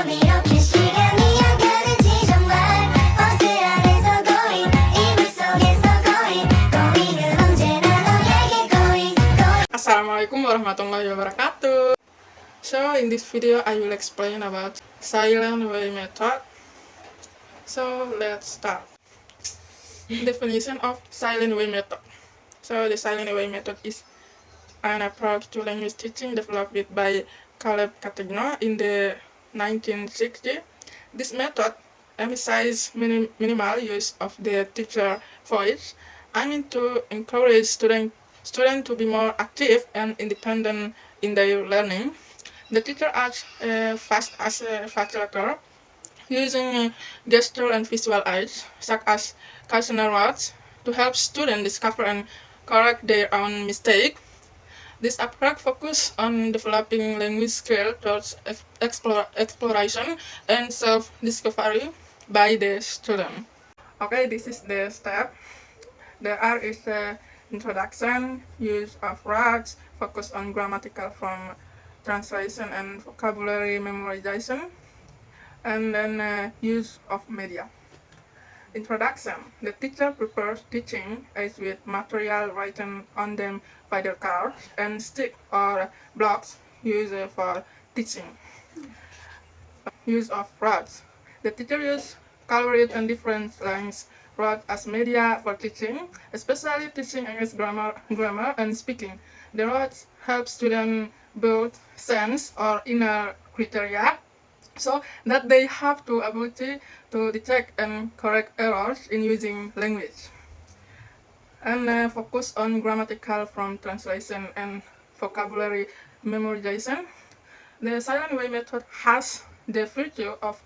그럼 이렇게 시간이 가는지 정말 버스 안에서 going 이불 속에서 going 언제나 너에게 going. Assalamualaikum warahmatullahi wabarakatuh. So in this video I will explain about silent way method. So let's start. Definition of silent way method. So the silent way method is an approach to language teaching developed by Caleb Categno in the 1960s. This method emphasizes minimal use of the teacher voice, aiming to encourage students to be more active and independent in their learning. The teacher acts fast as a facilitator, using gesture and visual aids, such as cautionary words, to help students discover and correct their own mistakes. This approach focuses on developing language skills towards exploration and self-discovery by the student. Okay, this is the step. There is the introduction, use of words, focus on grammatical form translation and vocabulary memorization, and then use of media. Introduction. The teacher prepares teaching aids with material written on them by the cards and stick or blocks used for teaching. Use of words. The teacher uses colored and different lengths words as media for teaching, especially teaching English grammar and speaking. The words help students build sense or inner criteria, so that they have the ability to detect and correct errors in using language. And focus on grammatical form translation and vocabulary memorization. The silent way method has the virtue of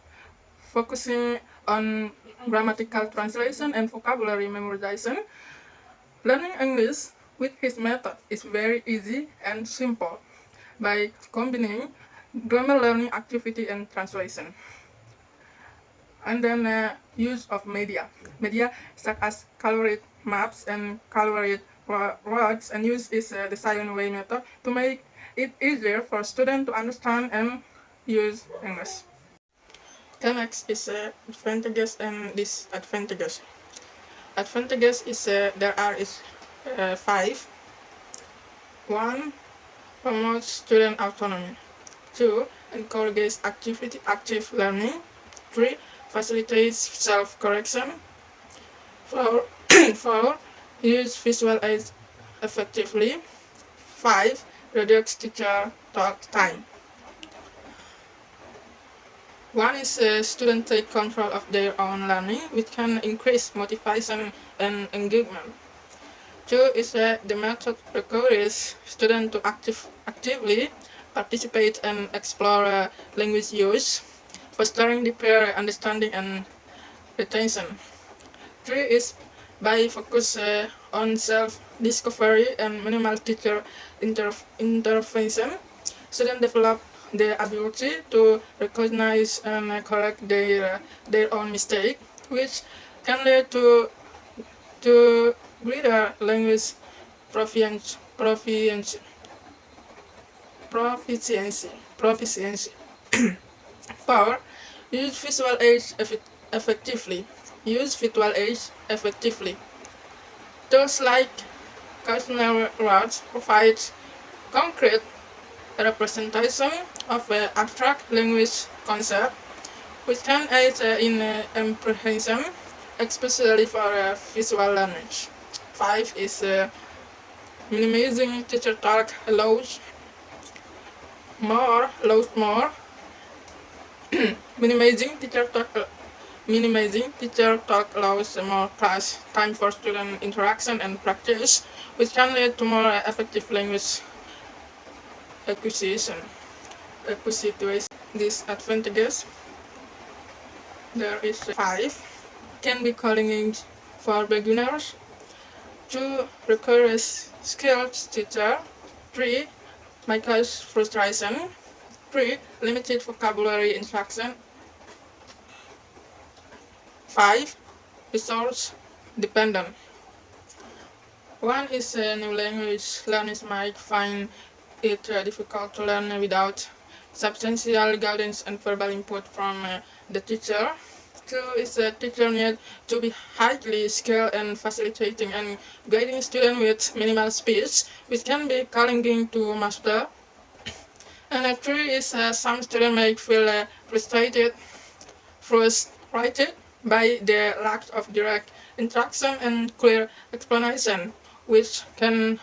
focusing on grammatical translation and vocabulary memorization. Learning English with his method is very easy and simple by combining grammar learning activity and translation. And then use of media. Media such as colored maps and colored words and use is the silent way method to make it easier for students to understand and use English. The next is advantages and disadvantages. Advantages is there are 5. 1. Promotes student autonomy. 2. Encourages active learning. 3. Facilitates self-correction. 4. 4. Use visual aids effectively. 5. Reduce teacher talk time. 1 is students take control of their own learning, which can increase motivation and engagement. 2 is the method encourages students to actively participate and explore language use, fostering deeper understanding and retention. 3 is by focus on self-discovery and minimal teacher intervention, students develop the ability to recognize and correct their own mistake, which can lead to greater language proficiency. 4. Use visual aids effectively. Use visual aids effectively. Tools like cautionary words provide concrete representation of abstract language concept, which can aid in apprehension, especially for visual learners. 5 is minimizing teacher talk allows more. Minimizing teacher talk allows more class time for student interaction and practice, which can lead to more effective language acquisition. Disadvantages. There is 5. Can be challenging for beginners. 2. Requires skilled teacher. 3. May cause frustration. 3. Limited vocabulary instruction. 5. Resource dependent. 1 is a new language. Learners might find it difficult to learn without substantial guidance and verbal input from the teacher. 2 is a teacher need to be highly skilled and facilitating and guiding students with minimal speech, which can be challenging to master. And 3 is some students may feel frustrated by the lack of direct instruction and clear explanation, which can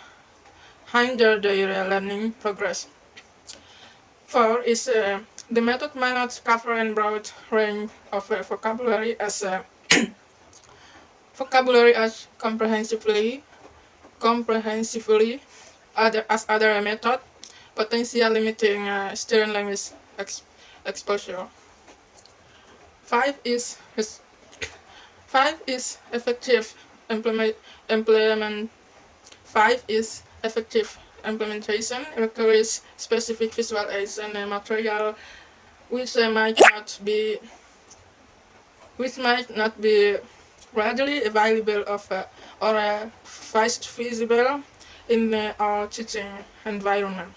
hinder their learning progress. 4 is the method might not cover a broad range of vocabulary as comprehensively as other method, potentially limiting student language exposure. 5 is 5 is effective implementation requires specific visual aids and material which might not be readily available or feasible in our teaching environment.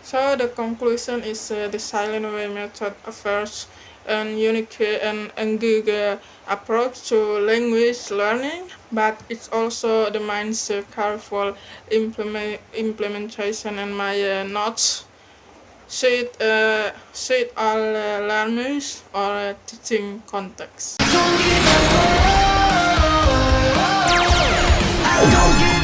So the conclusion is the silent way method offers an unique and engaging approach to language learning, but it's also demands careful implementation and may not suit all learners or teaching contexts. Don't give